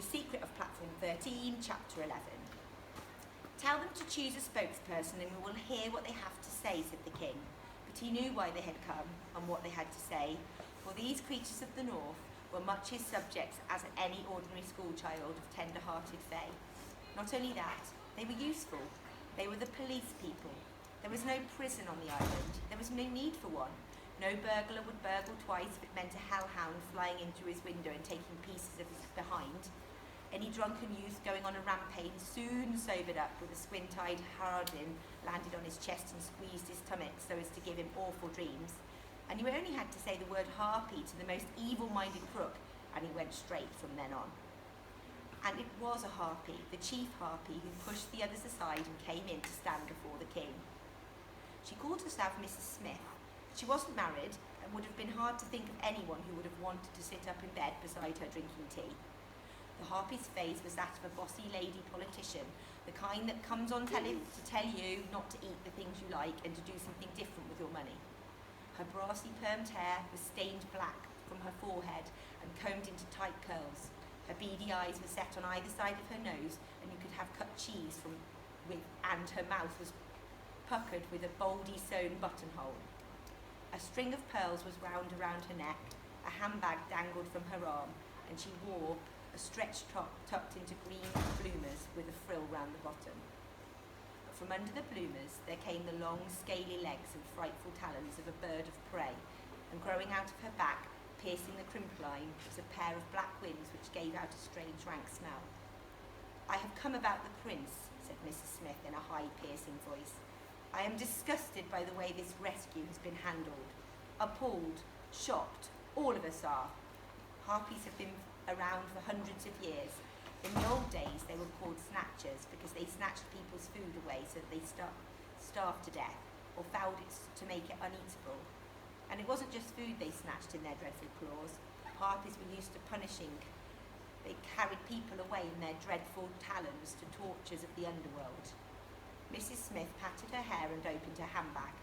The Secret of Platform 13, Chapter 11. Tell them to choose a spokesperson and we will hear what they have to say, said the king. But he knew why they had come and what they had to say, for these creatures of the north were much his subjects as any ordinary schoolchild of tender-hearted fae. Not only that, they were useful. They were the police people. There was no prison on the island. There was no need for one. No burglar would burgle twice if it meant a hellhound flying in through his window and taking pieces of his behind. Any drunken youth going on a rampage soon sobered up with a squint-eyed harlequin landed on his chest and squeezed his stomach so as to give him awful dreams. And you only had to say the word harpy to the most evil-minded crook, and he went straight from then on. And it was a harpy, the chief harpy, who pushed the others aside and came in to stand before the king. She called herself Mrs. Smith. She wasn't married, and would have been hard to think of anyone who would have wanted to sit up in bed beside her drinking tea. The harpy's face was that of a bossy lady politician, the kind that comes on telly to tell you not to eat the things you like and to do something different with your money. Her brassy permed hair was stained black from her forehead and combed into tight curls. Her beady eyes were set on either side of her nose, and you could have cut cheese and her mouth was puckered with a boldly sewn buttonhole. A string of pearls was wound around her neck, a handbag dangled from her arm, and she wore a stretched top tucked into green bloomers with a frill round the bottom. But from under the bloomers there came the long, scaly legs and frightful talons of a bird of prey, and growing out of her back, piercing the crimpline, was a pair of black wings which gave out a strange rank smell. I have come about the prince, said Mrs. Smith in a high, piercing voice. I am disgusted by the way this rescue has been handled. Appalled, shocked, all of us are. Harpies have been around for hundreds of years. In the old days they were called snatchers because they snatched people's food away so that they starved to death or fouled it to make it uneatable. And it wasn't just food they snatched in their dreadful claws. Harpies were used to punishing. They carried people away in their dreadful talons to tortures of the underworld. Mrs. Smith patted her hair and opened her handbag.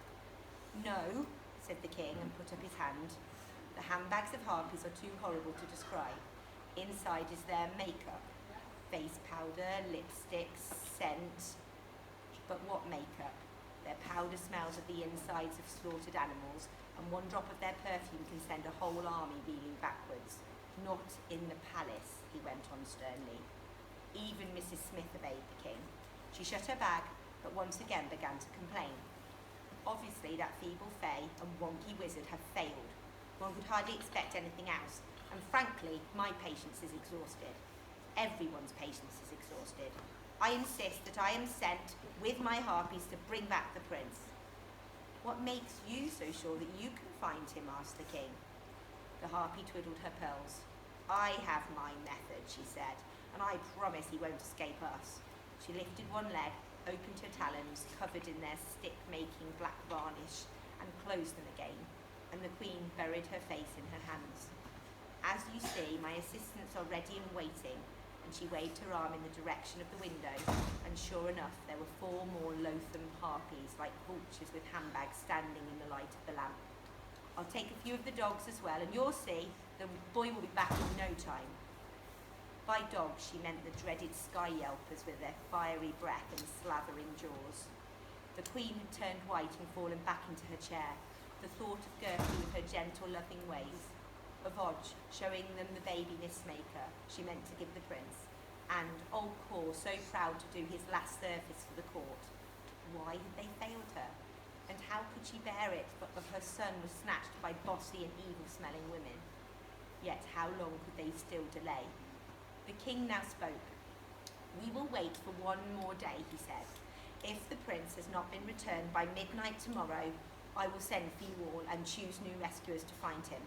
No, said the king and put up his hand. The handbags of harpies are too horrible to describe. Inside is their makeup, face powder, lipsticks, scent. But what makeup? Their powder smells of the insides of slaughtered animals, and one drop of their perfume can send a whole army reeling backwards. Not in the palace, he went on sternly. Even Mrs. Smith obeyed the king. She shut her bag, but once again began to complain. Obviously that feeble fae and wonky wizard have failed. One could hardly expect anything else, and frankly, my patience is exhausted. Everyone's patience is exhausted. I insist that I am sent with my harpies to bring back the prince. What makes you so sure that you can find him, asked the king. The harpy twiddled her pearls. I have my method, she said, and I promise he won't escape us. She lifted one leg, opened her talons, covered in their stick-making black varnish, and closed them again, and the queen buried her face in her hands. As you see, my assistants are ready and waiting, and she waved her arm in the direction of the window, and sure enough, there were 4 more loathsome harpies, like vultures with handbags, standing in the light of the lamp. I'll take a few of the dogs as well, and you'll see, the boy will be back in no time. By dogs, she meant the dreaded sky yelpers with their fiery breath and slavering jaws. The queen had turned white and fallen back into her chair, the thought of Gertie with her gentle, loving ways, of Odge showing them the baby Nistmaker she meant to give the prince, and old Cor so proud to do his last service for the court. Why had they failed her? And how could she bear it but that her son was snatched by bossy and evil-smelling women? Yet how long could they still delay? The king now spoke. We will wait for 1 more day, he said. If the prince has not been returned by midnight tomorrow, I will send for you all and choose new rescuers to find him.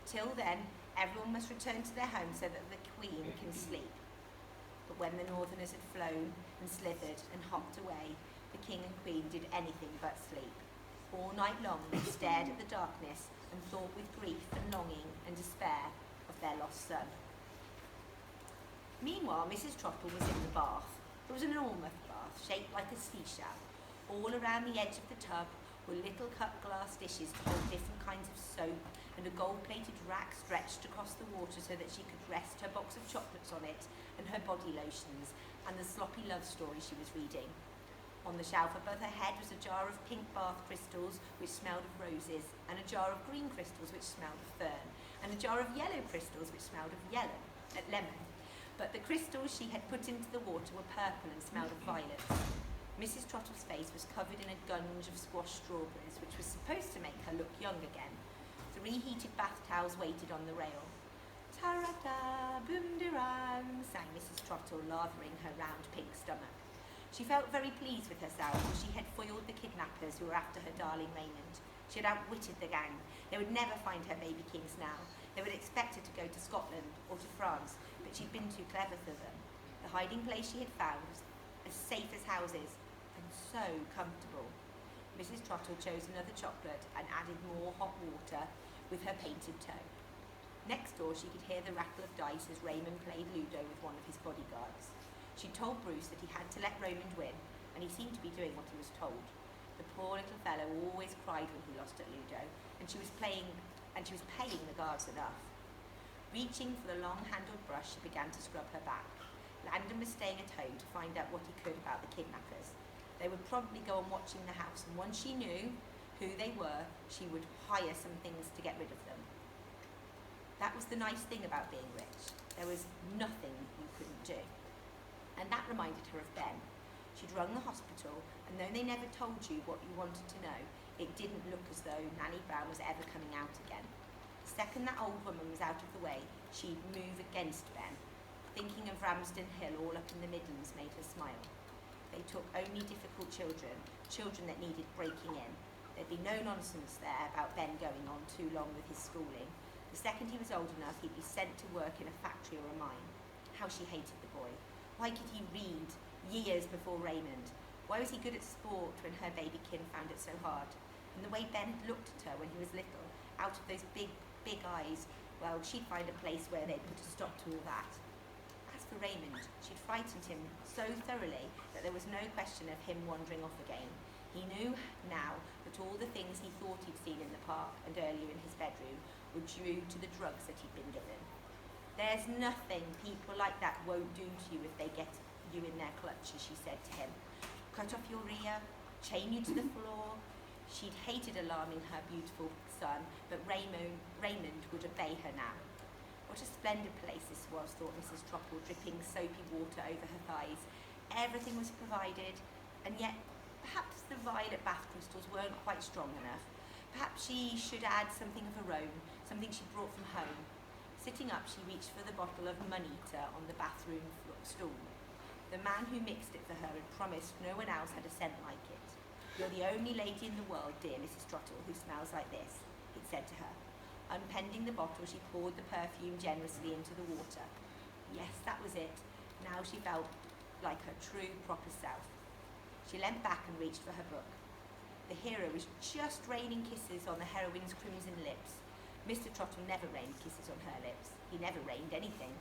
Till then, everyone must return to their home so that the queen can sleep. But when the northerners had flown and slithered and hopped away, the king and queen did anything but sleep. All night long they stared at the darkness and thought with grief and longing and despair of their lost son. Meanwhile, Mrs. Trottle was in the bath. It was an enormous bath, shaped like a seashell. All around the edge of the tub were little cut glass dishes to hold different kinds of soap, and a gold-plated rack stretched across the water so that she could rest her box of chocolates on it, and her body lotions, and the sloppy love story she was reading. On the shelf above her head was a jar of pink bath crystals which smelled of roses, and a jar of green crystals which smelled of fern, and a jar of yellow crystals which smelled of lemon. But the crystals she had put into the water were purple and smelled of violets. Mrs. Trottle's face was covered in a gunge of squashed strawberries, which was supposed to make her look young again. 3 heated bath towels waited on the rail. Ta-ra-ta, boom-de-ram, sang Mrs. Trottle, lathering her round pink stomach. She felt very pleased with herself, for she had foiled the kidnappers who were after her darling Raymond. She had outwitted the gang. They would never find her baby kings now. They would expect her to go to Scotland or to France, but she'd been too clever for them. The hiding place she had found was as safe as houses, and so comfortable. Mrs. Trottle chose another chocolate and added more hot water with her painted toe. Next door she could hear the rattle of dice as Raymond played Ludo with one of his bodyguards. She told Bruce that he had to let Raymond win, and he seemed to be doing what he was told. The poor little fellow always cried when he lost at Ludo, and she was paying the guards enough. Reaching for the long-handled brush, she began to scrub her back. Landon was staying at home to find out what he could about the kidnappers. They would probably go on watching the house, and once she knew who they were, she would hire some things to get rid of them. That was the nice thing about being rich. There was nothing you couldn't do. And that reminded her of Ben. She'd rung the hospital, and though they never told you what you wanted to know, it didn't look as though Nanny Brown was ever coming out again. The second that old woman was out of the way, she'd move against Ben. Thinking of Ramsden Hill all up in the Midlands made her smile. They took only difficult children that needed breaking in. There'd be no nonsense there about Ben going on too long with his schooling. The second he was old enough, he'd be sent to work in a factory or a mine. How she hated the boy. Why could he read years before Raymond? Why was he good at sport when her baby kin found it so hard? And the way Ben had looked at her when he was little, out of those big eyes, well, she'd find a place where they'd put a stop to all that. As for Raymond, she'd frightened him so thoroughly that there was no question of him wandering off again. He knew now that all the things he thought he'd seen in the park and earlier in his bedroom were due to the drugs that he'd been given. There's nothing people like that won't do to you if they get you in their clutches, she said to him. Cut off your ear, chain you to the floor. She'd hated alarming her beautiful son, but Raymond would obey her now. What a splendid place this was, thought Mrs. Trottle, dripping soapy water over her thighs. Everything was provided, and yet perhaps the violet bath crystals weren't quite strong enough. Perhaps she should add something of her own, something she brought from home. Sitting up, she reached for the bottle of Monita on the bathroom stool. The man who mixed it for her had promised no one else had a scent like it. You're the only lady in the world, dear Mrs. Trottle, who smells like this, it said to her. Unpending the bottle, she poured the perfume generously into the water. Yes, that was it. Now she felt like her true, proper self. She leant back and reached for her book. The hero was just raining kisses on the heroine's crimson lips. Mr. Trottle never rained kisses on her lips. He never rained anything.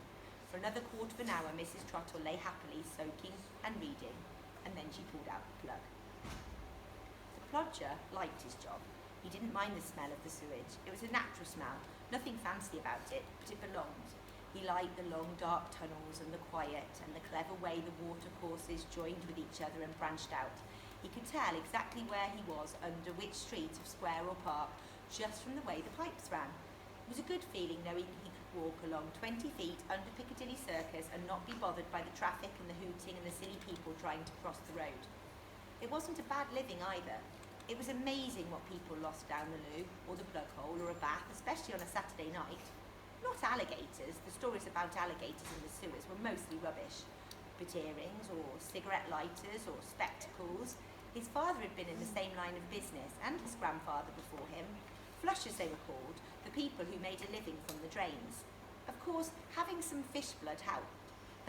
For another quarter of an hour, Mrs. Trottle lay happily soaking and reading, and then she pulled out the plug. The plodger liked his job. He didn't mind the smell of the sewage. It was a natural smell, nothing fancy about it, but it belonged. He liked the long dark tunnels and the quiet and the clever way the water courses joined with each other and branched out. He could tell exactly where he was under which street of square or park, just from the way the pipes ran. It was a good feeling knowing he could walk along 20 feet under Piccadilly Circus and not be bothered by the traffic and the hooting and the silly people trying to cross the road. It wasn't a bad living either. It was amazing what people lost down the loo, or the plug hole, or a bath, especially on a Saturday night. Not alligators. The stories about alligators in the sewers were mostly rubbish. But earrings, or cigarette lighters, or spectacles. His father had been in the same line of business, and his grandfather before him. Flushers they were called, the people who made a living from the drains. Of course, having some fish blood helped.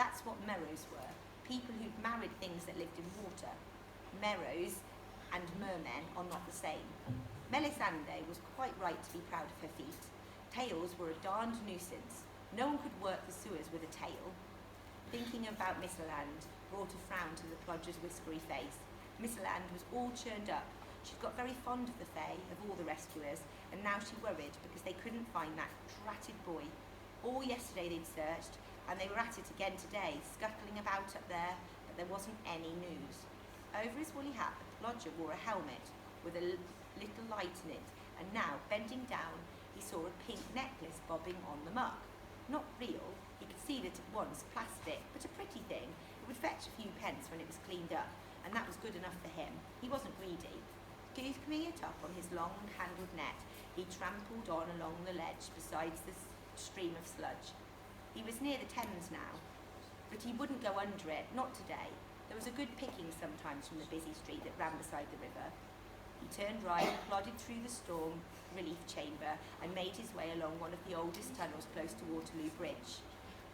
That's what merrows were, people who'd married things that lived in water. Merrows and mermen are not the same. Melisande was quite right to be proud of her feet. Tails were a darned nuisance. No one could work the sewers with a tail. Thinking about Miss Land brought a frown to the plodger's whiskery face. Miss Land was all churned up. She'd got very fond of the Fae, of all the rescuers, and now she worried because they couldn't find that dratted boy. All yesterday they'd searched, and they were at it again today, scuttling about up there, but there wasn't any news. Over his woolly hat, the plodger wore a helmet with a little light in it, and now, bending down, he saw a pink necklace bobbing on the muck. Not real, he could see that at once, plastic, but a pretty thing. It would fetch a few pence when it was cleaned up, and that was good enough for him. He wasn't greedy. Scooping it up on his long-handled net, he trampled on along the ledge beside the stream of sludge. He was near the Thames now, but he wouldn't go under it, not today. There was a good picking sometimes from the busy street that ran beside the river. He turned right, plodded through the storm relief chamber, and made his way along one of the oldest tunnels close to Waterloo Bridge.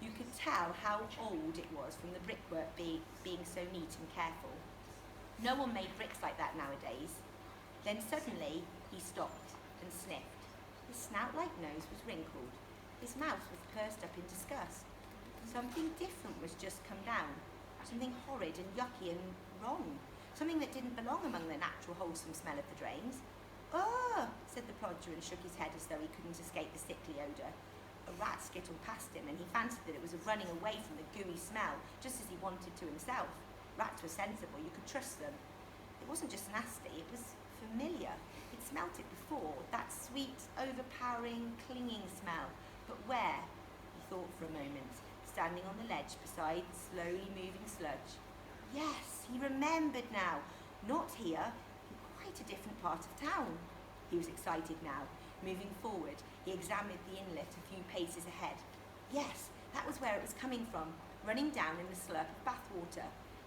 You could tell how old it was from the brickwork being so neat and careful. No one made bricks like that nowadays. Then suddenly he stopped and sniffed. His snout-like nose was wrinkled. His mouth was pursed up in disgust. Something different was just come down. Something horrid and yucky and wrong. Something that didn't belong among the natural wholesome smell of the drains. "Oh!" said the plodger and shook his head as though he couldn't escape the sickly odour. A rat skittled past him and he fancied that it was running away from the gooey smell, just as he wanted to himself. Rats were sensible, you could trust them. It wasn't just nasty, it was familiar. He'd smelt it before, that sweet, overpowering, clinging smell. But where? He thought for a moment, standing on the ledge beside the slowly moving sludge. Yes, he remembered now. Not here, in quite a different part of town. He was excited now. Moving forward, he examined the inlet a few paces ahead. Yes, that was where it was coming from, running down in the slurp of bathwater.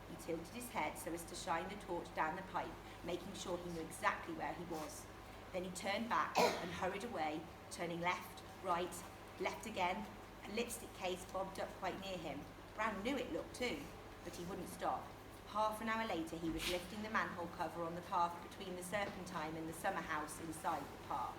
He tilted his head so as to shine the torch down the pipe, making sure he knew exactly where he was. Then he turned back and hurried away, turning left, right, left again. A lipstick case bobbed up quite near him. Brown knew it looked too, but he wouldn't stop. Half an hour later, he was lifting the manhole cover on the path between the Serpentine and the summer house inside the park.